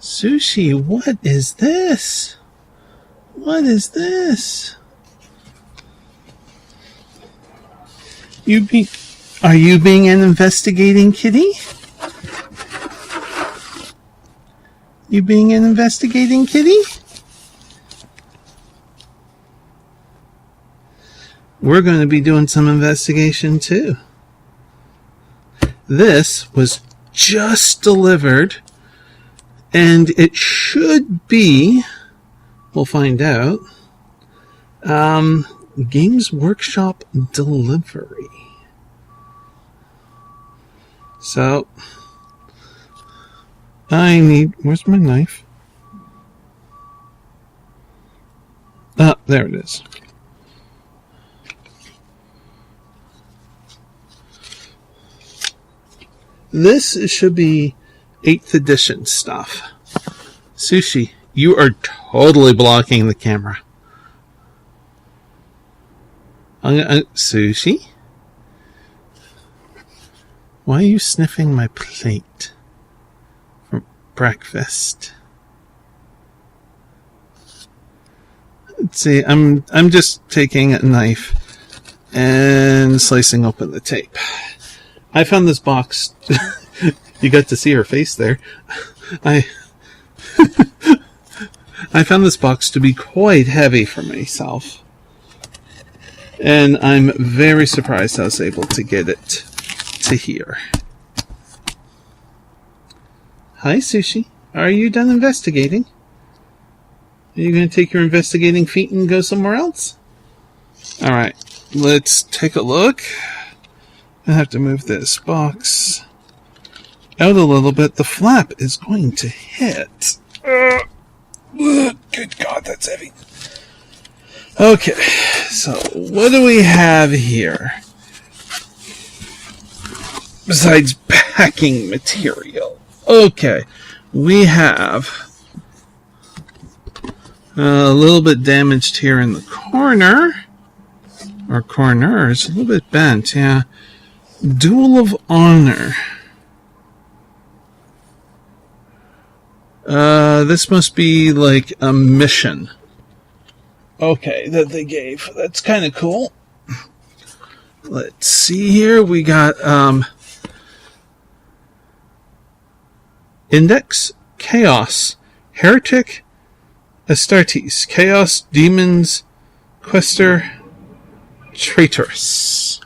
Sushi, what is this? What is this? Are you being an investigating kitty? You being an investigating kitty? We're going to be doing some investigation too. This was just delivered, and it should be, we'll find out, Games Workshop delivery. So, where's my knife? Ah, there it is. This should be 8th edition stuff. Sushi, you are totally blocking the camera. Sushi? Why are you sniffing my plate for breakfast? Let's see, I'm just taking a knife and slicing open the tape. I found this box. You got to see her face there. I found this box to be quite heavy for myself. And I'm very surprised I was able to get it to here. Hi, Sushi. Are you done investigating? Are you going to take your investigating feet and go somewhere else? Alright, let's take a look. I have to move this box out a little bit. The flap is going to hit. Good God, that's heavy. Okay, so what do we have here? Besides packing material. Okay, we have a little bit damaged here in the corner. Or corners, a little bit bent, yeah. Duel of Honor. This must be like a mission. Okay, that they gave. That's kind of cool. Let's see here. We got Index, Chaos, Heretic, Astartes, Chaos, Demons, Quester, Traitorous.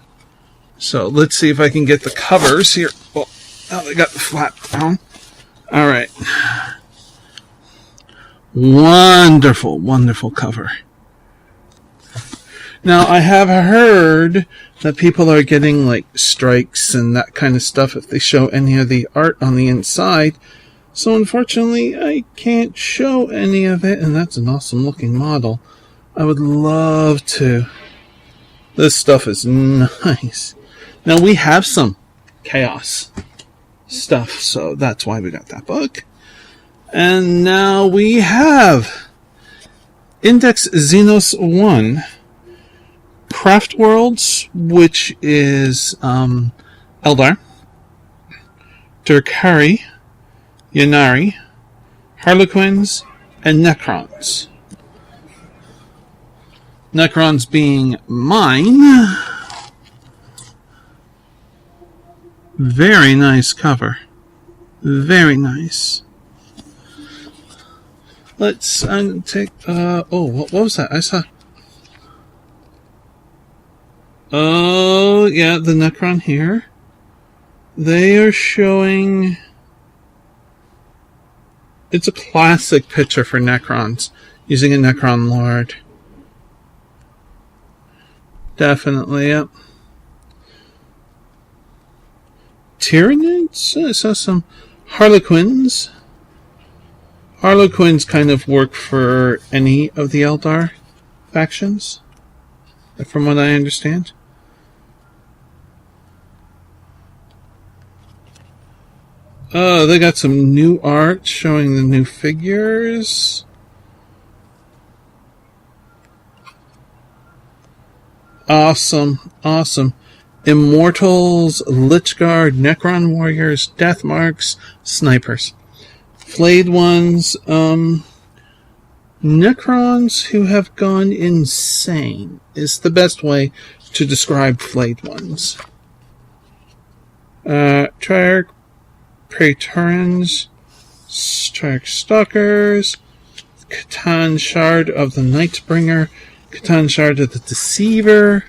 So let's see if I can get the covers here. Well, now they got the flap down. Alright. Wonderful, wonderful cover. Now, I have heard that people are getting, like, strikes and that kind of stuff if they show any of the art on the inside. So, unfortunately, I can't show any of it, and that's an awesome-looking model. I would love to. This stuff is nice. Now, we have some Chaos stuff, so that's why we got that book. And now we have Index Xenos 1, Craft Worlds, which is Eldar, Durkari, Yanari, Harlequins, and Necrons. Necrons being mine. Very nice cover. Very nice. Let's take, what was that? I saw. Oh, yeah, the Necron here. They are showing. It's a classic picture for Necrons, using a Necron Lord. Definitely, yep. Tyranids? I saw some Harlequins. Harlequins kind of work for any of the Eldar factions, from what I understand. Oh, they got some new art showing the new figures. Awesome, awesome. Immortals, Lich Guard, Necron Warriors, Death Marks, Snipers. Flayed ones, Necrons who have gone insane is the best way to describe flayed ones. Triarch Praetorians, Triarch Stalkers, Catan Shard of the Nightbringer, Catan Shard of the Deceiver,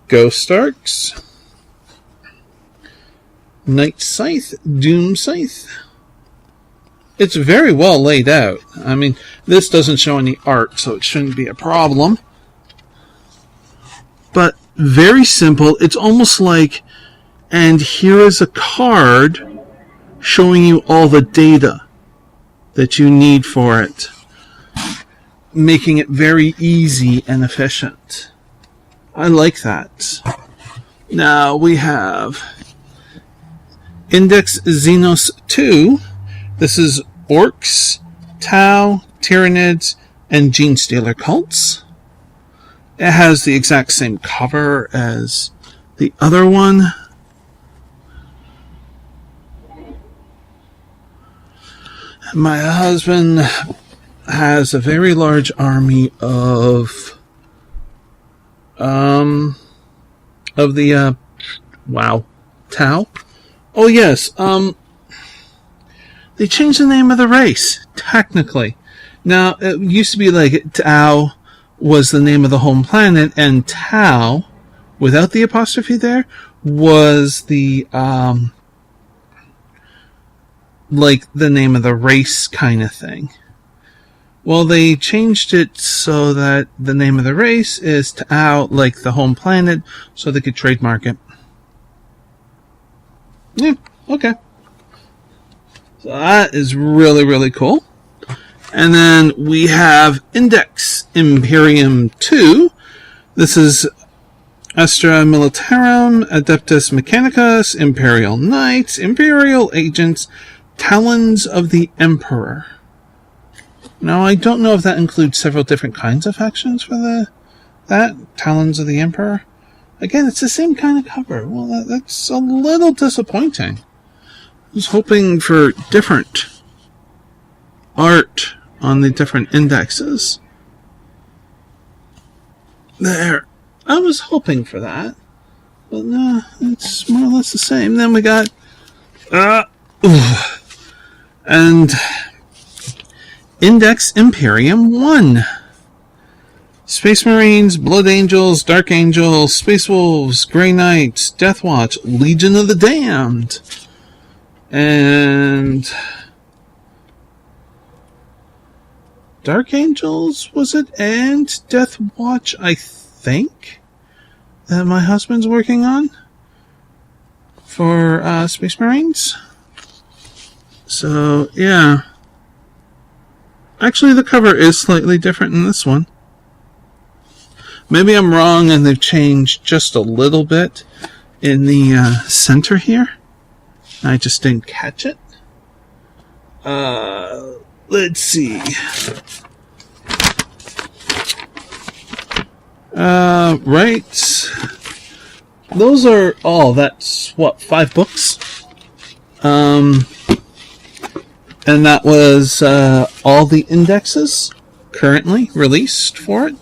Ghost Arcs, Night Scythe, Doom Scythe. It's very well laid out. I mean, this doesn't show any art, so it shouldn't be a problem. But very simple. It's almost like, and here is a card showing you all the data that you need for it, making it very easy and efficient. I like that. Now we have Index Xenos 2. This is Orcs, Tau, Tyranids, and Genestealer cults. It has the exact same cover as the other one. My husband has a very large army of the Tau. Oh yes, they changed the name of the race, technically. Now, it used to be like Tau was the name of the home planet, and Tau, without the apostrophe there, was the, like the name of the race kind of thing. Well, they changed it so that the name of the race is Tau, like the home planet, so they could trademark it. Yeah, okay. So that is really, really cool. And then we have Index Imperium 2. This is Astra Militarum, Adeptus Mechanicus, Imperial Knights, Imperial Agents, Talons of the Emperor. Now, I don't know if that includes several different kinds of factions for that. Talons of the Emperor. Again, it's the same kind of cover. Well, that's a little disappointing. I was hoping for different art on the different indexes. There. I was hoping for that. But no, it's more or less the same. Then we got... and... Index Imperium 1. Space Marines, Blood Angels, Dark Angels, Space Wolves, Grey Knights, Death Watch, Legion of the Damned. And... Dark Angels, was it? And Death Watch, I think, that my husband's working on for Space Marines. So, yeah. Actually, the cover is slightly different in this one. Maybe I'm wrong and they've changed just a little bit in the center here. I just didn't catch it. Let's see. Right. Those are all, that's what, 5 books? And that was all the indexes currently released for it,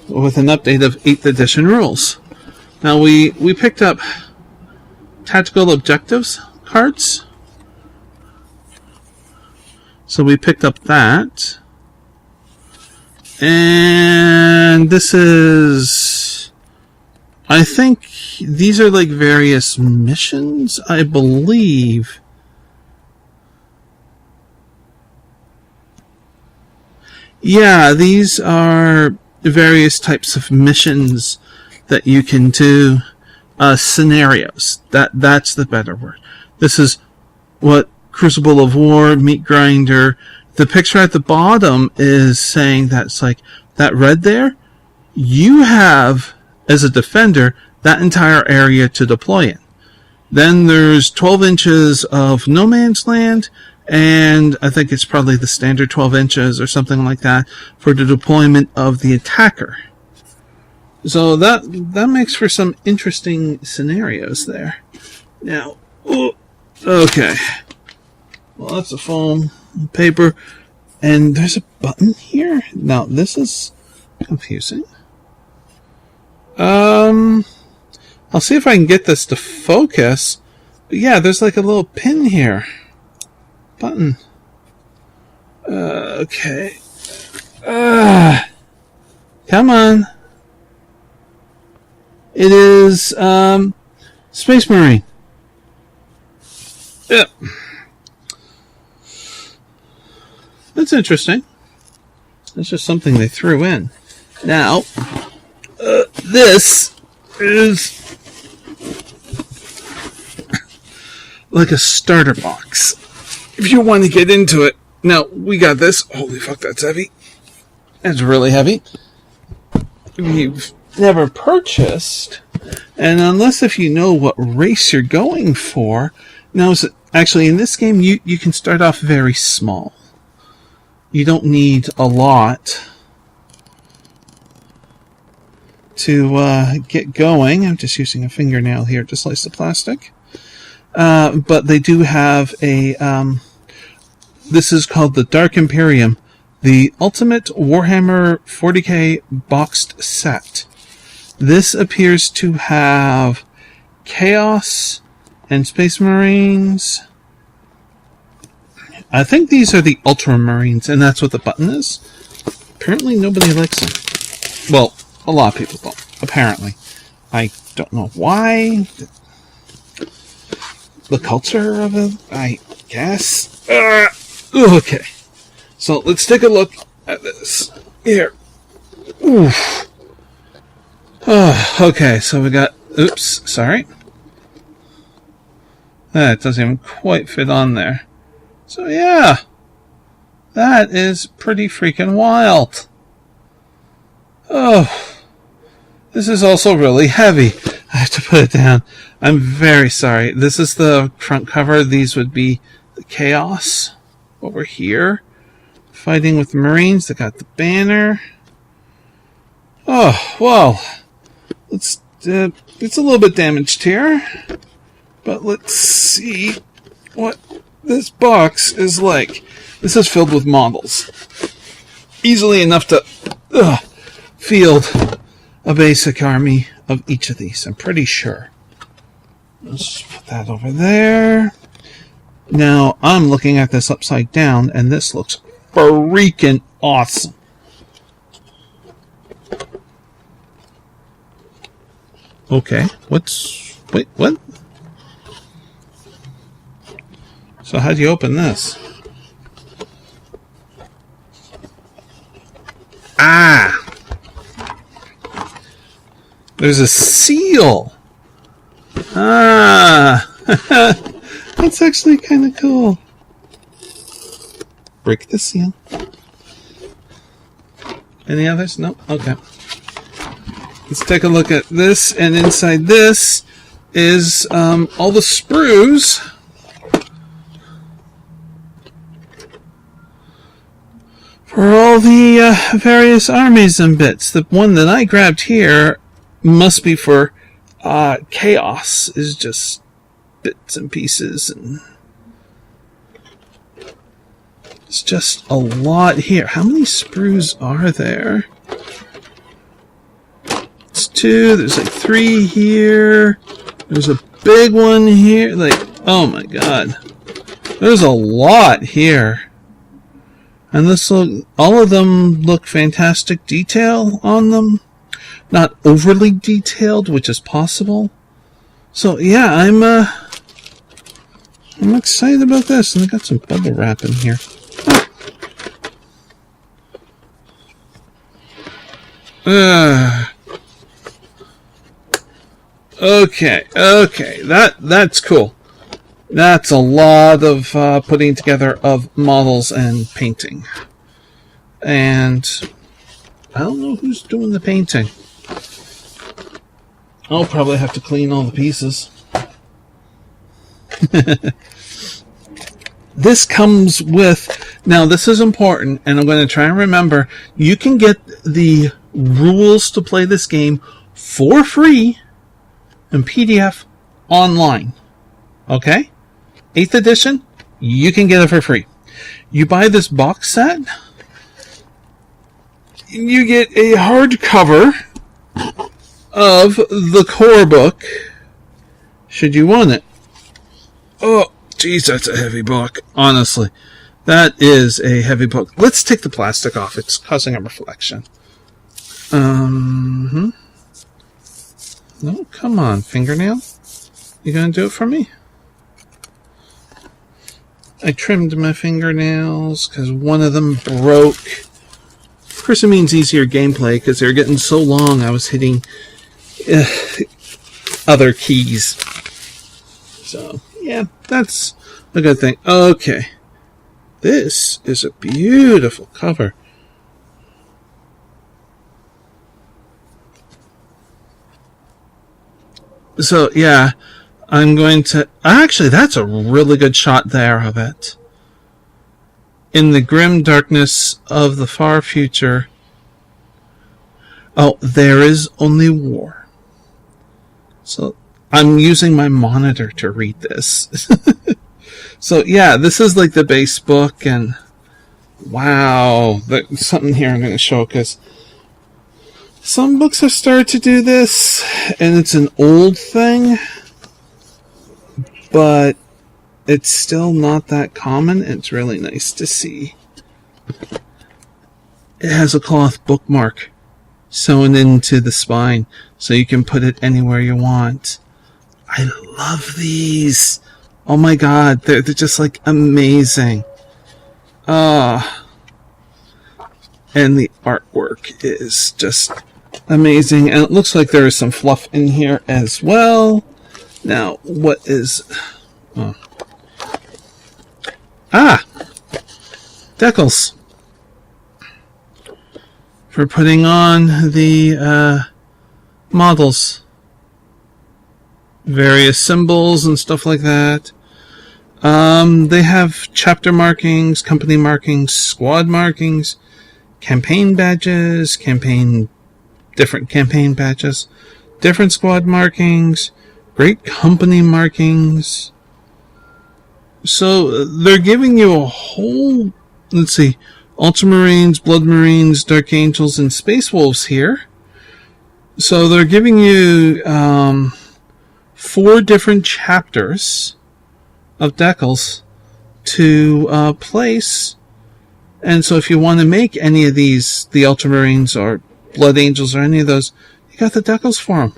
with an update of 8th edition rules. Now we picked up Tactical Objectives cards. So we picked up that. And this is... I think these are like various missions, I believe. Yeah, these are various types of missions that you can do. Scenarios. That's the better word. This is what Crucible of War, Meat Grinder. The picture at the bottom is saying that it's like, that red there, you have, as a defender, that entire area to deploy in. Then there's 12 inches of no man's land, and I think it's probably the standard 12 inches or something like that for the deployment of the attacker. So that makes for some interesting scenarios there. Now, okay. Well, that's a foam paper. And there's a button here? Now, this is confusing. I'll see if I can get this to focus. But yeah, there's like a little pin here. Button. Okay. Come on. It is, Space Marine. Yep. That's interesting. That's just something they threw in. Now, this is like a starter box. If you want to get into it. Now, we got this. Holy fuck, that's heavy. It's really heavy. You've never purchased, and unless if you know what race you're going for. Now, actually, in this game, you can start off very small. You don't need a lot to get going. I'm just using a fingernail here to slice the plastic. But they do have a... this is called the Dark Imperium, the Ultimate Warhammer 40K boxed set. This appears to have Chaos and Space Marines. I think these are the Ultramarines, and that's what the button is. Apparently nobody likes them. Well, a lot of people don't, apparently. I don't know why. The culture of it, I guess. Okay. So let's take a look at this. Here. Oof. Okay, so we got... Oops, sorry. That doesn't even quite fit on there. So yeah, that is pretty freaking wild. Oh, this is also really heavy. I have to put it down. I'm very sorry. This is the front cover. These would be the Chaos over here. Fighting with the Marines. They got the banner. Oh, well. It's a little bit damaged here. But let's see what this box is like. This is filled with models. Easily enough to field a basic army of each of these, I'm pretty sure. Let's put that over there. Now, I'm looking at this upside down, and this looks freaking awesome. Okay, wait, what? So how do you open this? Ah! There's a seal! Ah! That's actually kind of cool. Break the seal. Any others? No? Okay. Let's take a look at this, and inside this is all the sprues for all the various armies and bits. The one that I grabbed here must be for Chaos. Is just bits and pieces, and it's just a lot here. How many sprues are there? It's 2. There's like 3 here. There's a big one here. Like, oh my god. There's a lot here. And all of them look fantastic detail on them. Not overly detailed, which is possible. So yeah, I'm excited about this. And I got some bubble wrap in here. Okay, that's cool. That's a lot of putting together of models and painting. And I don't know who's doing the painting. I'll probably have to clean all the pieces. This comes with... Now, this is important, and I'm going to try and remember. You can get the rules to play this game for free in PDF online. Okay? 8th edition, you can get it for free. You buy this box set, you get a hardcover of the core book, should you want it. Oh, geez, that's a heavy book. Honestly, that is a heavy book. Let's take the plastic off. It's causing a reflection. No, come on, fingernail. You gonna do it for me? I trimmed my fingernails because one of them broke. Of course, it means easier gameplay because they're getting so long I was hitting other keys. So, yeah, that's a good thing. Okay. This is a beautiful cover. So, yeah, I'm going to... Actually, that's a really good shot there of it. In the grim darkness of the far future... Oh, there is only war. So, I'm using my monitor to read this. So, yeah, this is like the base book, and... Wow, there's something here I'm going to show, because... Some books have started to do this, and it's an old thing, but it's still not that common. It's really nice to see. It has a cloth bookmark sewn into the spine, so you can put it anywhere you want. I love these. Oh my god, they're just like amazing. And the artwork is just amazing, and it looks like there is some fluff in here as well. Now, what is... Oh. Decals. For putting on the models. Various symbols and stuff like that. They have chapter markings, company markings, squad markings, campaign badges, different campaign badges, different squad markings, great company markings. So they're giving you a whole, let's see, Ultramarines, Blood Marines, Dark Angels, and Space Wolves here. So they're giving you 4 different chapters of decals to place. And so if you want to make any of these, the Ultramarines or Blood Angels or any of those, you got the decals for them.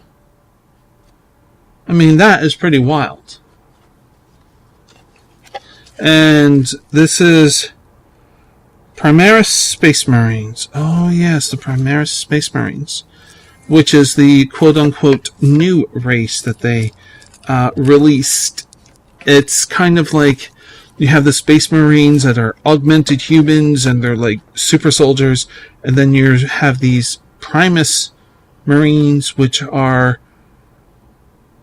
I mean, that is pretty wild. And this is Primaris Space Marines. Oh yes, the Primaris Space Marines, which is the quote-unquote new race that they released. It's kind of like you have the Space Marines that are augmented humans and they're like super soldiers, and then you have these Primus Marines, which are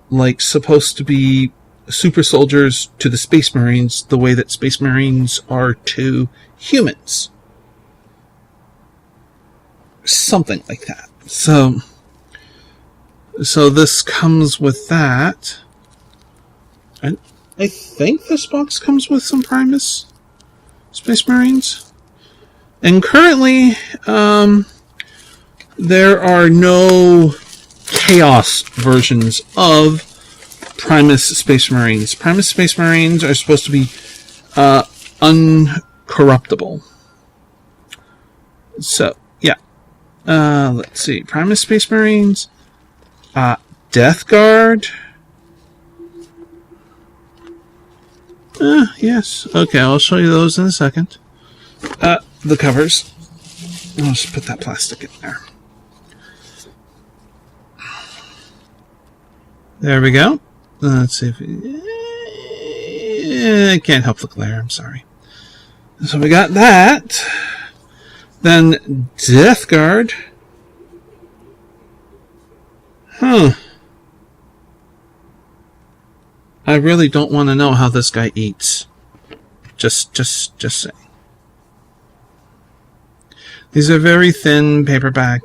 like supposed to be super soldiers to the Space Marines, the way that Space Marines are to humans. Something like that. So this comes with that. And I think this box comes with some Primus Space Marines. And currently, there are no Chaos versions of Primus Space Marines. Primus Space Marines are supposed to be uncorruptible. So, yeah. Let's see. Primus Space Marines. Death Guard. Yes. Okay, I'll show you those in a second. The covers. I'll just put that plastic in there. There we go. Let's see if I can't help the glare, I'm sorry. So we got that. Then Death Guard. I really don't want to know how this guy eats. Just saying. These are very thin paperback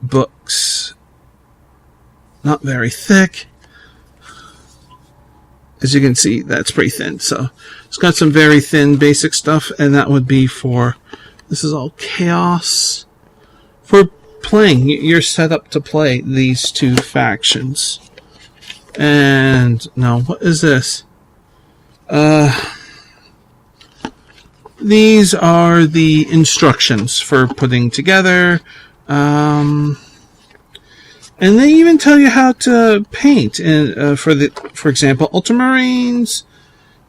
books. Not very thick. as you can see, that's pretty thin. So it's got some very thin basic stuff, and that would be for, this is all chaos. For playing, you're set up to play these two factions. And now, what is this? These are the instructions for putting together. And they even tell you how to paint. And for example, Ultramarines,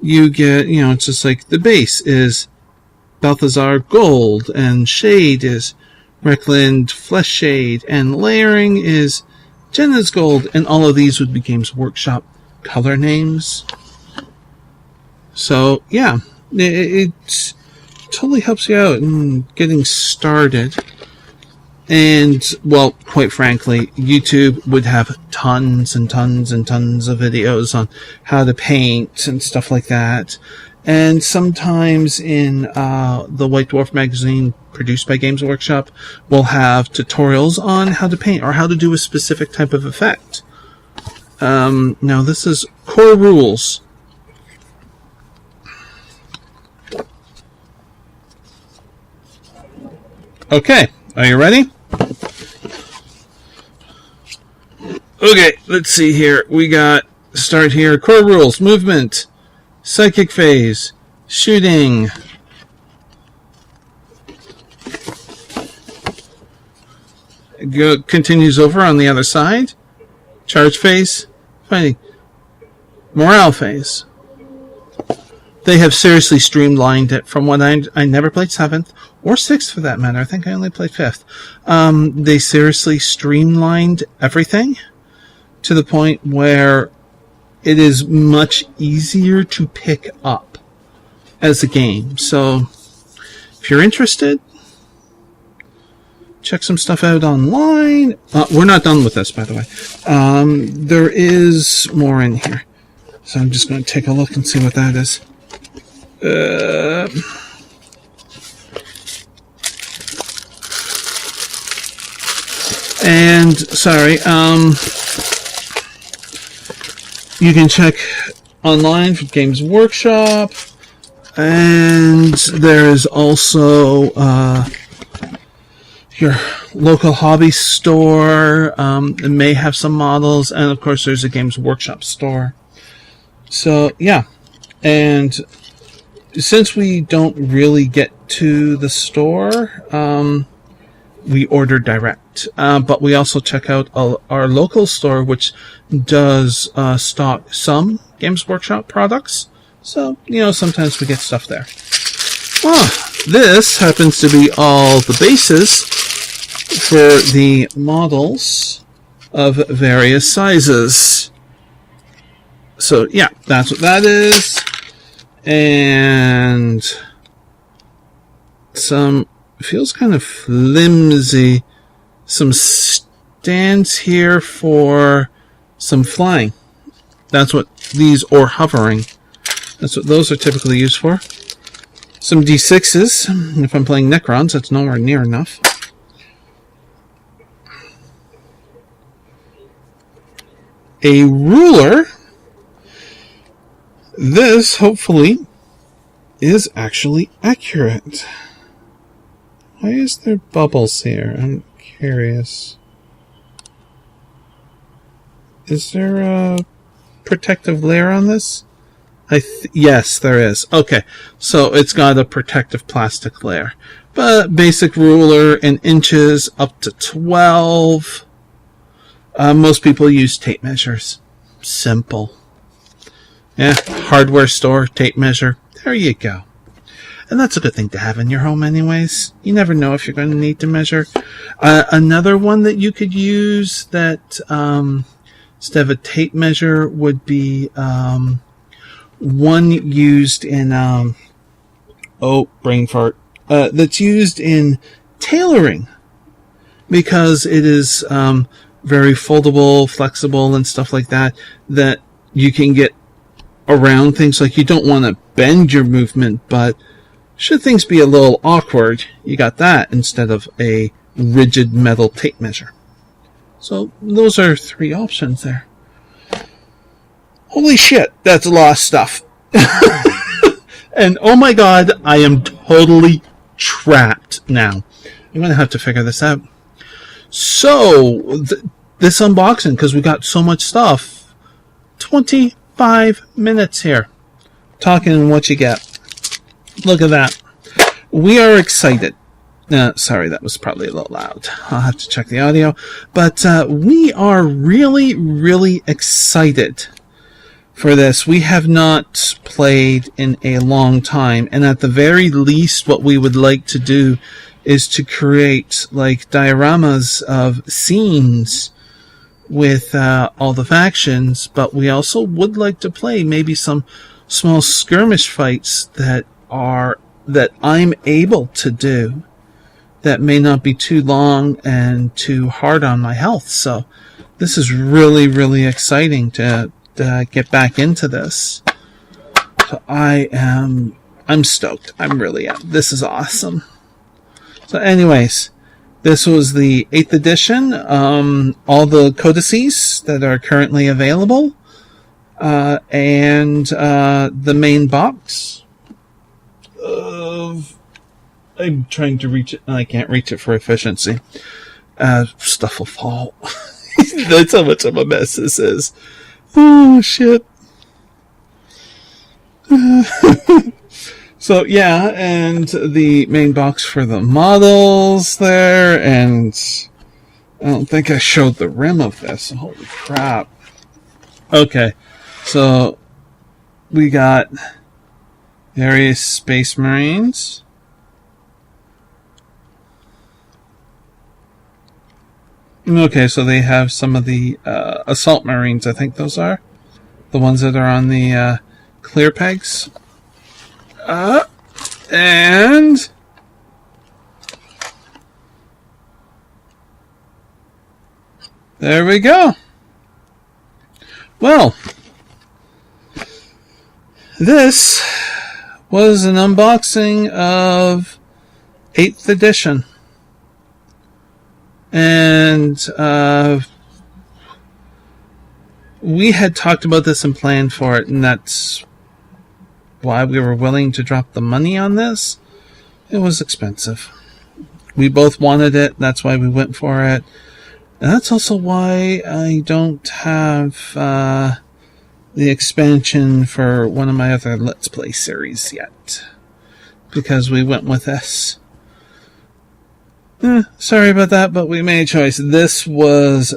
you get, it's just like the base is Balthazar Gold, and shade is Reckland Flesh Shade, and layering is Jenna's Gold, and all of these would be Games Workshop color names. So, yeah, it totally helps you out in getting started. And, well, quite frankly, YouTube would have tons and tons and tons of videos on how to paint and stuff like that. And sometimes in the White Dwarf magazine produced by Games Workshop, we'll have tutorials on how to paint or how to do a specific type of effect. Now, this is core rules. Okay, are you ready? Okay, let's see here. We got, start here, core rules, movement, psychic phase, shooting, continues over on the other side, charge phase, fighting, morale phase. They have seriously streamlined it from what I never played 7th, or 6th for that matter. I think I only played 5th. They seriously streamlined everything to the point where it is much easier to pick up as a game. So, if you're interested, check some stuff out online. We're not done with this, by the way. There is more in here. So I'm just going to take a look and see what that is. And sorry, you can check online for Games Workshop, and there is also your local hobby store. It may have some models, and of course there's a Games Workshop store. So yeah, and since we don't really get to the store, we order direct. But we also check out our local store, which does stock some Games Workshop products. So, sometimes we get stuff there. This happens to be all the bases for the models of various sizes. So, yeah, that's what that is. And some, feels kind of flimsy, some stands here for some flying. That's what these, or hovering. That's what those are typically used for. Some D6s. If I'm playing Necrons, that's nowhere near enough. A ruler. This, hopefully, is actually accurate. Why is there bubbles here? I'm curious. Is there a protective layer on this? Yes, there is. Okay, so it's got a protective plastic layer. But basic ruler in inches up to 12. Most people use tape measures. Simple. Yeah, hardware store, tape measure. There you go. And that's a good thing to have in your home anyways. You never know if you're going to need to measure. Another one that you could use that instead of a tape measure would be one used in brain fart. That's used in tailoring, because it is very foldable, flexible, and stuff like that, that you can get around things. Like, you don't want to bend your movement, but should things be a little awkward, you got that instead of a rigid metal tape measure. So those are 3 options there. Holy shit, that's a lot of stuff. And oh my god, I am totally trapped now. I'm going to have to figure this out. So, this unboxing, because we got so much stuff, 25 minutes here. Talking what you get. Look at that. We are excited. Sorry, that was probably a little loud. I'll have to check the audio. But we are really, really excited for this. We have not played in a long time. And at the very least, what we would like to do is to create like dioramas of scenes with all the factions. But we also would like to play maybe some small skirmish fights that I'm able to do that may not be too long and too hard on my health. So this is really, really exciting to get back into this. So I'm stoked. This is awesome. So anyways, this was the 8th edition. All the codices that are currently available. And the main box of... I'm trying to reach it, and I can't reach it for efficiency. Stuff will fall. That's how much of a mess this is. Oh, shit. So, yeah, and the main box for the models there, and I don't think I showed the rim of this. Holy crap. Okay, so we got various Space Marines. Okay, so they have some of the Assault Marines, I think those are. The ones that are on the clear pegs. And... there we go. Well, this was an unboxing of 8th edition. And we had talked about this and planned for it, and that's why we were willing to drop the money on this. It was expensive. We both wanted it, that's why we went for it. And that's also why I don't have the expansion for one of my other Let's Play series yet. Because we went with this. Sorry about that, but we made a choice. This was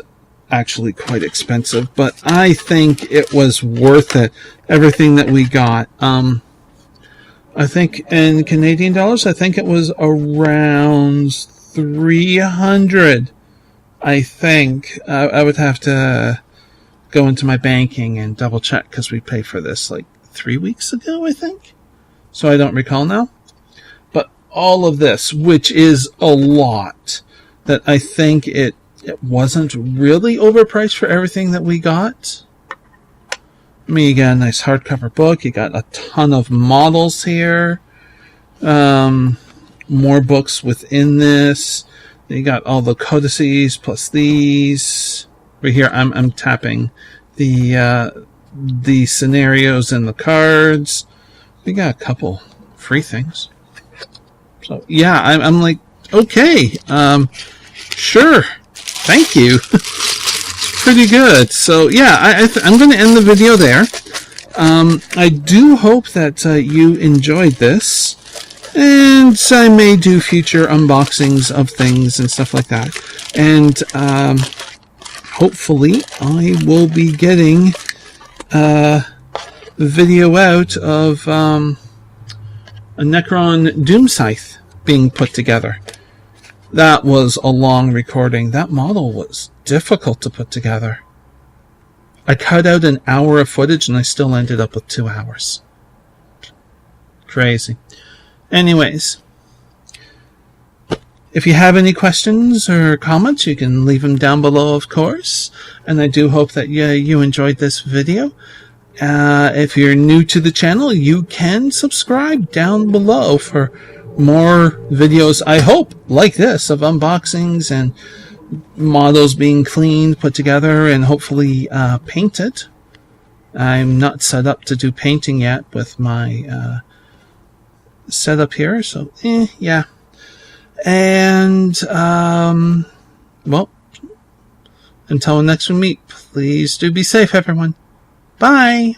actually quite expensive, but I think it was worth it. Everything that we got. I think in Canadian dollars, I think it was around 300. I think. I would have to go into my banking and double check because we paid for this like 3 weeks ago, I think. So I don't recall now. All of this, which is a lot, that I think it wasn't really overpriced for everything that we got. I mean, you got a nice hardcover book, you got a ton of models here, more books within this, you got all the codices plus these. Right here, I'm tapping the scenarios and the cards. We got a couple free things. So, yeah, I'm like, okay, sure, thank you. It's pretty good. So, yeah, I'm going to end the video there. I do hope that you enjoyed this, and I may do future unboxings of things and stuff like that. And hopefully I will be getting a video out of... a Necron Doom Scythe being put together. That was a long recording. That model was difficult to put together. I cut out an hour of footage and I still ended up with 2 hours. Crazy. Anyways, if you have any questions or comments, you can leave them down below, of course. And I do hope that you enjoyed this video. If you're new to the channel, you can subscribe down below for more videos, I hope, like this, of unboxings and models being cleaned, put together, and hopefully painted. I'm not set up to do painting yet with my setup here, so yeah. And well, until next we meet, please do be safe, everyone. Bye.